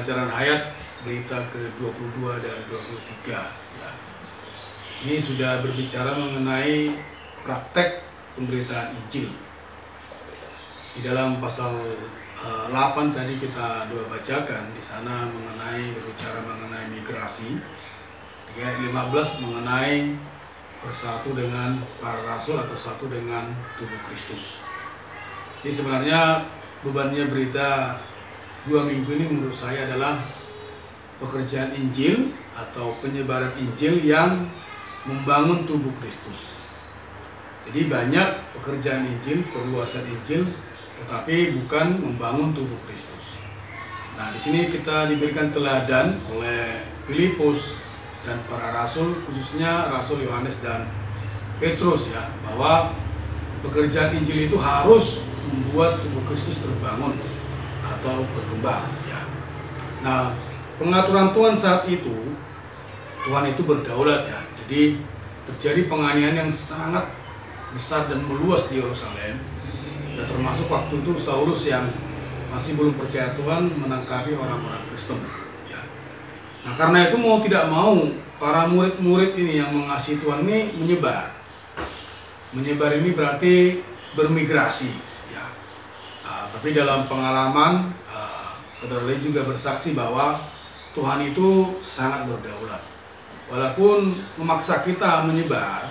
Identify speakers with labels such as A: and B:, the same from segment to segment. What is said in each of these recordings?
A: Pelajaran Hayat berita ke-22 dan 23 ya. Ini sudah berbicara mengenai praktek pemberitaan Injil. Di dalam pasal 8 tadi kita bacakan, di sana berbicara mengenai migrasi. Ayat 15 mengenai bersatu dengan para rasul atau satu dengan tubuh Kristus. Jadi sebenarnya bebannya berita 2 minggu ini menurut saya adalah pekerjaan Injil atau penyebaran Injil yang membangun tubuh Kristus. Jadi banyak pekerjaan Injil, perluasan Injil, tetapi bukan membangun tubuh Kristus. Nah, di sini kita diberikan teladan oleh Filipus dan para rasul, khususnya Rasul Yohanes dan Petrus ya, bahwa pekerjaan Injil itu harus membuat tubuh Kristus terbangun atau berkembang ya. Nah, pengaturan Tuhan saat itu, Tuhan itu berdaulat ya. Jadi terjadi penganiayaan yang sangat besar dan meluas di Yerusalem. Dan termasuk waktu itu Saulus yang masih belum percaya Tuhan menangkapi orang-orang Kristen ya. Nah, karena itu mau tidak mau para murid-murid ini yang mengasihi Tuhan ini menyebar. Menyebar ini berarti bermigrasi ya. Tapi dalam pengalaman Saudara Lee juga bersaksi bahwa Tuhan itu sangat berdaulat. Walaupun memaksa kita menyebar,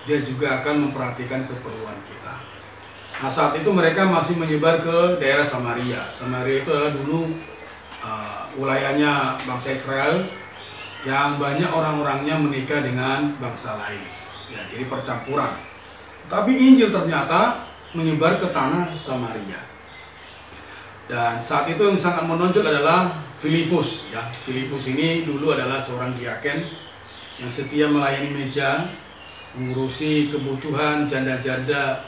A: Dia juga akan memperhatikan keperluan kita. Nah, saat itu mereka masih menyebar ke daerah Samaria. Samaria itu adalah dulu wilayahnya bangsa Israel yang banyak orang-orangnya menikah dengan bangsa lain. Ya, jadi percampuran. Tapi Injil ternyata menyebar ke tanah Samaria. Dan saat itu yang sangat menonjol adalah Filipus. Ya, Filipus ini dulu adalah seorang diaken yang setia melayani meja, mengurusi kebutuhan janda-janda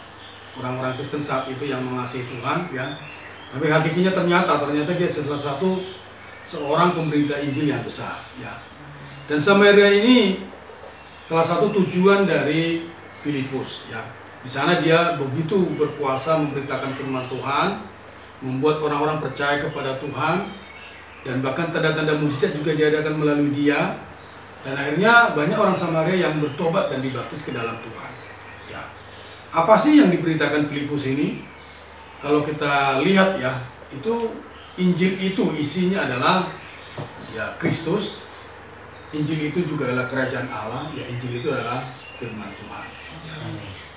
A: orang-orang Kristen saat itu yang mengasihi Tuhan ya. Tapi hakikatnya ternyata dia salah satu seorang pemberita Injil yang besar ya. Dan Samaria ini salah satu tujuan dari Filipus ya. Di sana dia begitu berkuasa memberitakan firman Tuhan, membuat orang-orang percaya kepada Tuhan, dan bahkan tanda-tanda mujizat juga diadakan melalui dia. Dan akhirnya banyak orang Samaria yang bertobat dan dibaptis ke dalam Tuhan. Ya. Apa sih yang diberitakan Filipus ini? Kalau kita lihat ya, itu Injil itu isinya adalah ya Kristus. Injil itu juga adalah kerajaan Allah. Ya, Injil itu adalah firman Tuhan. Ya.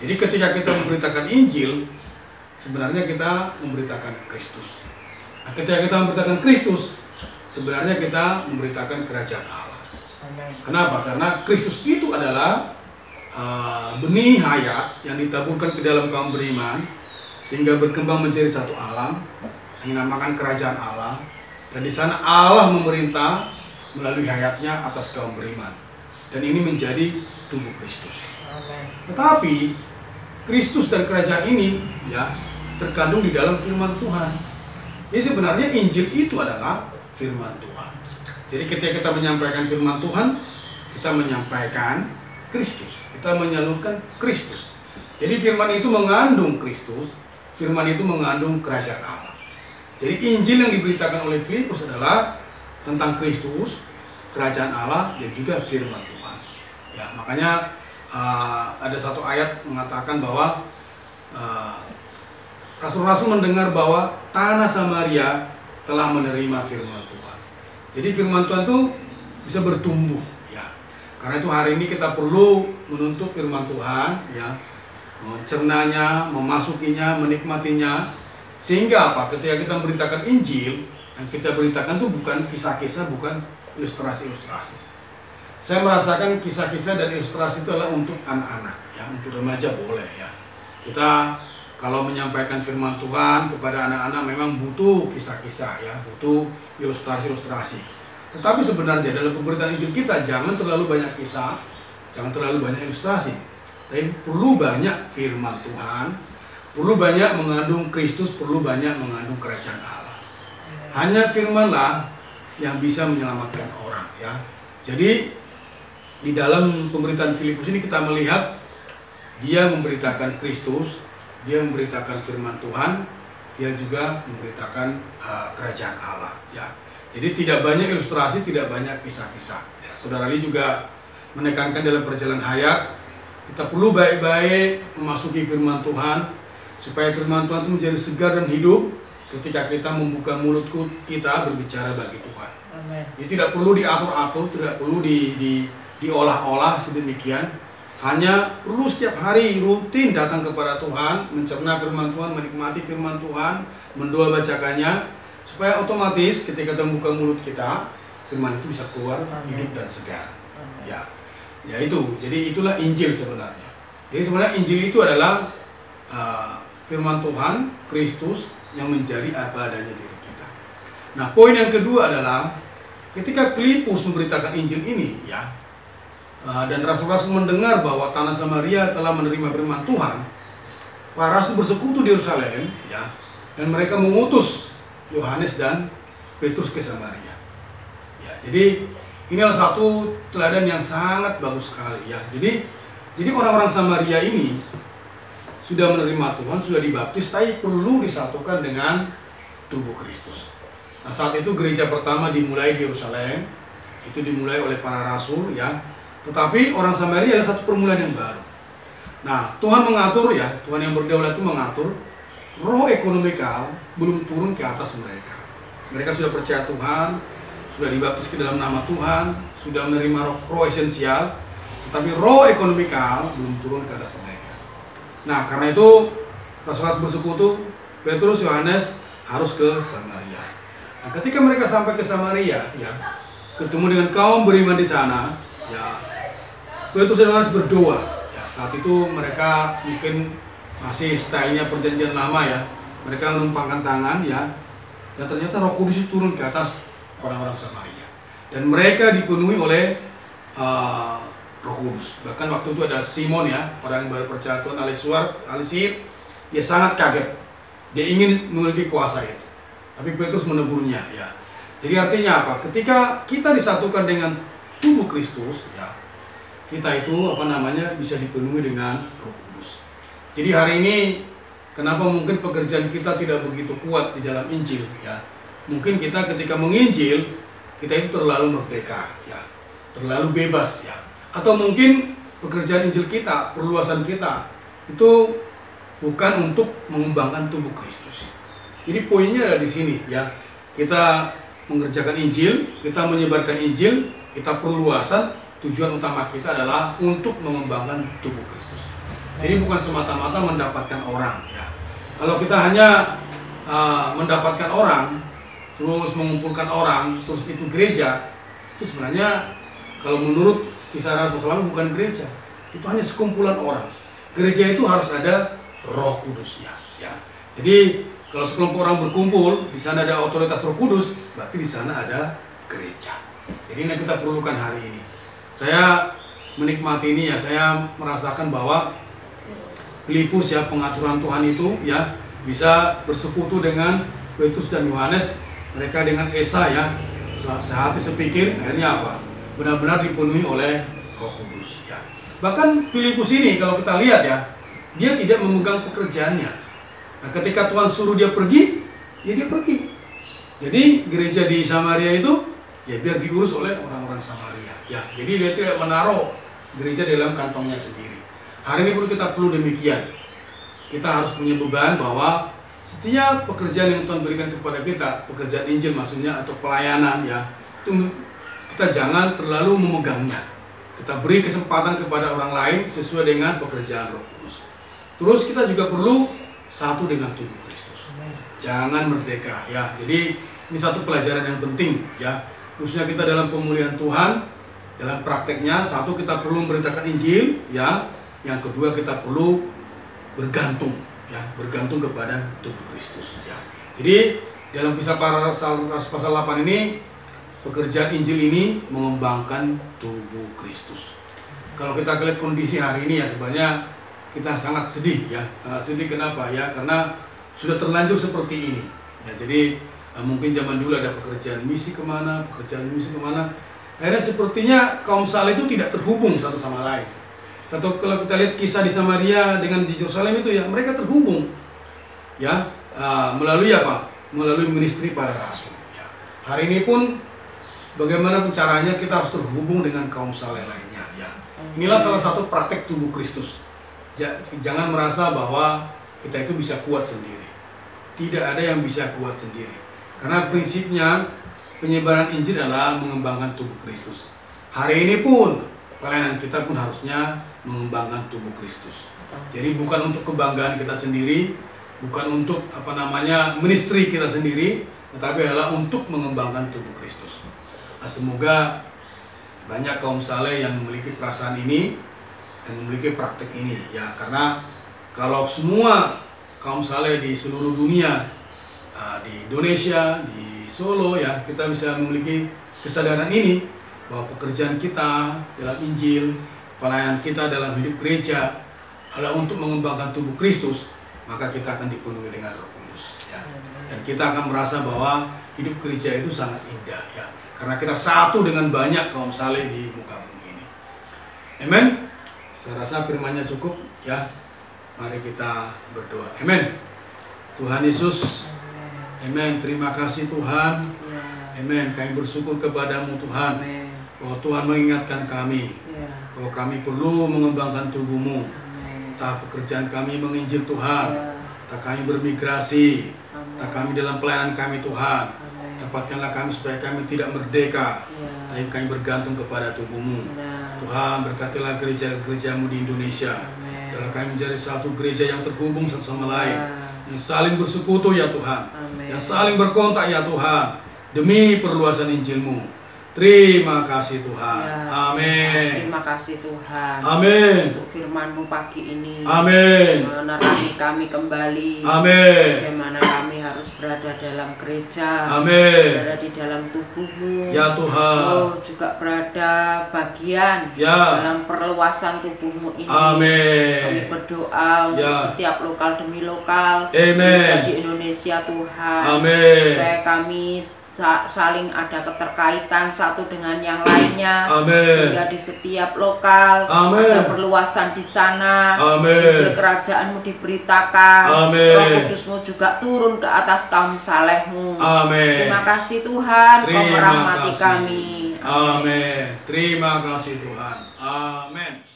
A: Jadi ketika kita memberitakan Injil, sebenarnya kita memberitakan Kristus. Nah, ketika kita memberitakan Kristus, sebenarnya kita memberitakan kerajaan Allah. Kenapa? Karena Kristus itu adalah benih hayat yang ditaburkan ke dalam kaum beriman sehingga berkembang menjadi satu alam yang dinamakan kerajaan Allah. Dan di sana Allah memerintah melalui hayatnya atas kaum beriman. Dan ini menjadi tubuh Kristus. Tetapi Kristus dan kerajaan ini ya terkandung di dalam firman Tuhan. Jadi sebenarnya Injil itu adalah firman Tuhan. Jadi ketika kita menyampaikan firman Tuhan, kita menyampaikan Kristus, kita menyalurkan Kristus. Jadi firman itu mengandung Kristus, firman itu mengandung kerajaan Allah. Jadi Injil yang diberitakan oleh Filipus adalah tentang Kristus, kerajaan Allah, dan juga firman Tuhan. Ya, makanya ada satu ayat mengatakan bahwa rasul-rasul mendengar bahwa tanah Samaria telah menerima firman Tuhan. Jadi firman Tuhan itu bisa bertumbuh ya. Karena itu hari ini kita perlu menuntut firman Tuhan ya, mencernanya, memasukinya, menikmatinya. Sehingga apa? Ketika kita memberitakan Injil, yang kita beritakan itu bukan kisah-kisah, bukan ilustrasi-ilustrasi. Saya merasakan kisah-kisah dan ilustrasi itu adalah untuk anak-anak ya, untuk remaja boleh ya. Kita kalau menyampaikan firman Tuhan kepada anak-anak memang butuh kisah-kisah ya, butuh ilustrasi-ilustrasi. Tetapi sebenarnya dalam pemberitaan Injil kita jangan terlalu banyak kisah, jangan terlalu banyak ilustrasi. Tapi perlu banyak firman Tuhan, perlu banyak mengandung Kristus, perlu banyak mengandung kerajaan Allah. Hanya firmanlah yang bisa menyelamatkan orang ya. Jadi di dalam pemberitaan Filipus ini kita melihat dia memberitakan Kristus, dia memberitakan firman Tuhan, dia juga memberitakan kerajaan Allah ya. Jadi tidak banyak ilustrasi, tidak banyak kisah-kisah. Ya, Saudara Ali juga menekankan dalam perjalanan hayat, kita perlu baik-baik memasuki firman Tuhan, supaya firman Tuhan itu menjadi segar dan hidup ketika kita membuka mulut kita berbicara bagi Tuhan.
B: Amen.
A: Jadi tidak perlu diatur-atur, tidak perlu diolah-olah sedemikian. Hanya perlu setiap hari rutin datang kepada Tuhan, mencerna firman Tuhan, menikmati firman Tuhan, mendoa bacakannya, supaya otomatis ketika kita membuka mulut kita, firman itu bisa keluar hidup dan segar. Ya itu. Jadi itulah Injil sebenarnya. Jadi sebenarnya Injil itu adalah firman Tuhan, Kristus yang menjadi apa adanya diri kita. Nah, poin yang kedua adalah ketika Filipus memberitakan Injil ini, ya, dan rasul-rasul mendengar bahwa tanah Samaria telah menerima firman Tuhan, para rasul bersekutu di Yerusalem, ya, dan mereka mengutus Yohanes dan Petrus ke Samaria. Ya, jadi inilah satu teladan yang sangat bagus sekali, ya. Jadi orang-orang Samaria ini sudah menerima Tuhan, sudah dibaptis, tapi perlu disatukan dengan tubuh Kristus. Nah, saat itu gereja pertama dimulai di Yerusalem, itu dimulai oleh para rasul, ya. Tetapi orang Samaria adalah satu permulaan yang baru. Nah, Tuhan mengatur, ya, Tuhan yang berdaulat itu mengatur, roh ekonomikal belum turun ke atas mereka. Mereka sudah percaya Tuhan, sudah dibaptis ke dalam nama Tuhan, sudah menerima roh esensial, tetapi roh ekonomikal belum turun ke atas mereka. Nah, karena itu rasul-rasul bersekutu, Petrus, Yohanes harus ke Samaria. Nah, ketika mereka sampai ke Samaria, ya, ketemu dengan kaum beriman di sana, ya, Petrus dan Yohanes berdoa. Ya, saat itu mereka mungkin masih stylenya perjanjian lama, ya. Mereka menumpangkan tangan, ya. Dan ternyata Roh Kudus itu turun ke atas orang-orang Samaria. Dan mereka dipenuhi oleh Roh Kudus. Bahkan waktu itu ada Simon, ya, orang yang baru percaya Tuhan alias dia sangat kaget. Dia ingin memiliki kuasa itu. Tapi Petrus menegurnya, ya. Jadi artinya apa? Ketika kita disatukan dengan tubuh Kristus, ya, kita itu bisa dipenuhi dengan Roh Kudus. Jadi hari ini kenapa mungkin pekerjaan kita tidak begitu kuat di dalam Injil, ya? Mungkin kita ketika menginjil kita itu terlalu merdeka, ya, terlalu bebas, ya. Atau mungkin pekerjaan Injil kita, perluasan kita itu bukan untuk mengembangkan tubuh Kristus. Jadi poinnya ada di sini, ya. Kita mengerjakan Injil, kita menyebarkan Injil, kita perluasan, tujuan utama kita adalah untuk mengembangkan tubuh Kristus. Jadi bukan semata-mata mendapatkan orang, ya. Kalau kita hanya mendapatkan orang, terus mengumpulkan orang, terus itu gereja, itu sebenarnya kalau menurut kisah Rasul SAW bukan gereja, itu hanya sekumpulan orang. Gereja itu harus ada Roh Kudusnya, ya. Jadi kalau sekelompok orang berkumpul, di sana ada otoritas Roh Kudus, berarti di sana ada gereja. Jadi ini yang kita perlukan hari ini. Saya menikmati ini, ya, saya merasakan bahwa Filipus, ya, pengaturan Tuhan itu, ya, bisa bersekutu dengan Petrus dan Yohanes, mereka dengan Esa, ya, sehati sepikir, akhirnya apa? Benar-benar dipenuhi oleh Roh Kudus, ya. Bahkan Filipus ini kalau kita lihat, ya, dia tidak memegang pekerjaannya. Nah, ketika Tuhan suruh dia pergi, ya dia pergi. Jadi gereja di Samaria itu, ya, biar diurus oleh orang-orang Samaria, ya. Jadi dia tidak menaruh gereja dalam kantongnya sendiri. Hari ini perlu demikian. Kita harus punya beban bahwa setiap pekerjaan yang Tuhan berikan kepada kita, pekerjaan Injil maksudnya atau pelayanan, ya, itu kita jangan terlalu memegangnya. Kita beri kesempatan kepada orang lain sesuai dengan pekerjaan Roh Kudus. Terus kita juga perlu satu dengan tubuh Kristus. Jangan merdeka, ya. Jadi ini satu pelajaran yang penting, ya. Khususnya kita dalam pemulihan Tuhan, dalam prakteknya, satu kita perlu memberitakan Injil, ya. Yang kedua kita perlu bergantung, ya, bergantung kepada tubuh Kristus, ya. Jadi dalam kisah para rasul pasal 8 ini, pekerjaan Injil ini mengembangkan tubuh Kristus. Kalau kita lihat kondisi hari ini, ya, sebenarnya kita sangat sedih, ya, sangat sedih. Kenapa, ya? Karena sudah terlanjur seperti ini, ya. Jadi mungkin zaman dulu ada pekerjaan misi kemana, akhirnya sepertinya kaum saleh itu tidak terhubung satu sama lain. Atau kalau kita lihat kisah di Samaria dengan di Yerusalem itu, ya, mereka terhubung, ya, melalui apa? Melalui ministry para rasul, ya. Hari ini pun bagaimana caranya kita harus terhubung dengan kaum saleh lainnya ya. Inilah salah satu praktek tubuh Kristus. Jangan merasa bahwa kita itu bisa kuat sendiri. Tidak ada yang bisa kuat sendiri. Karena prinsipnya penyebaran Injil adalah mengembangkan tubuh Kristus. Hari ini pun pelayanan kita pun harusnya mengembangkan tubuh Kristus. Jadi bukan untuk kebanggaan kita sendiri, bukan untuk ministry kita sendiri, tetapi adalah untuk mengembangkan tubuh Kristus. Nah, semoga banyak kaum saleh yang memiliki perasaan ini dan memiliki praktek ini ya, karena kalau semua kaum saleh di seluruh dunia, di Indonesia, di Solo ya, kita bisa memiliki kesadaran ini bahwa pekerjaan kita dalam Injil, pelayanan kita dalam hidup gereja adalah untuk mengembangkan tubuh Kristus, maka kita akan dipenuhi dengan Roh Kudus ya. Dan kita akan merasa bahwa hidup gereja itu sangat indah ya, karena kita satu dengan banyak kaum saleh di muka bumi ini. Amin. Saya rasa firman-Nya cukup ya. Mari kita berdoa. Amin. Tuhan Yesus, amin. Terima kasih Tuhan. Amin. Kami bersyukur kepadamu Tuhan, bahwa Tuhan mengingatkan kami bahwa kami perlu mengembangkan tubuh-Mu. Entah pekerjaan kami menginjil Tuhan, entah kami bermigrasi, entah kami dalam pelayanan kami Tuhan. Dapatkanlah kami supaya kami tidak merdeka, tapi kami bergantung kepada tubuh-Mu. Tuhan, berkatilah gereja-gereja-Mu di Indonesia. Adalah kami menjadi satu gereja yang terhubung satu sama lain, yang saling bersekutu ya Tuhan, yang saling berkontak ya Tuhan, demi perluasan Injil-Mu. Terima kasih Tuhan. Amin.
B: Terima kasih Tuhan.
A: Amin.
B: Untuk firman-Mu pagi ini.
A: Amin.
B: Menerangi kami kembali.
A: Amin.
B: Bagaimana kami harus berada dalam gereja.
A: Amin.
B: Berada di dalam tubuh-Mu.
A: Ya Tuhan.
B: Oh, juga berada bagian dalam perluasan tubuh-Mu ini.
A: Amin.
B: Kami berdoa untuk setiap lokal demi lokal.
A: Amin.
B: Di Indonesia Tuhan.
A: Amin.
B: Supaya kami saling ada keterkaitan satu dengan yang lainnya.
A: Amin.
B: Sehingga di setiap lokal ada perluasan di sana. Injil kerajaan-Mu diberitakan. Roh Kudus-Mu juga turun ke atas kaum saleh-Mu.
A: Amin.
B: Terima kasih Tuhan, Kau merahmati kami.
A: Amin. Terima kasih Tuhan. Amin.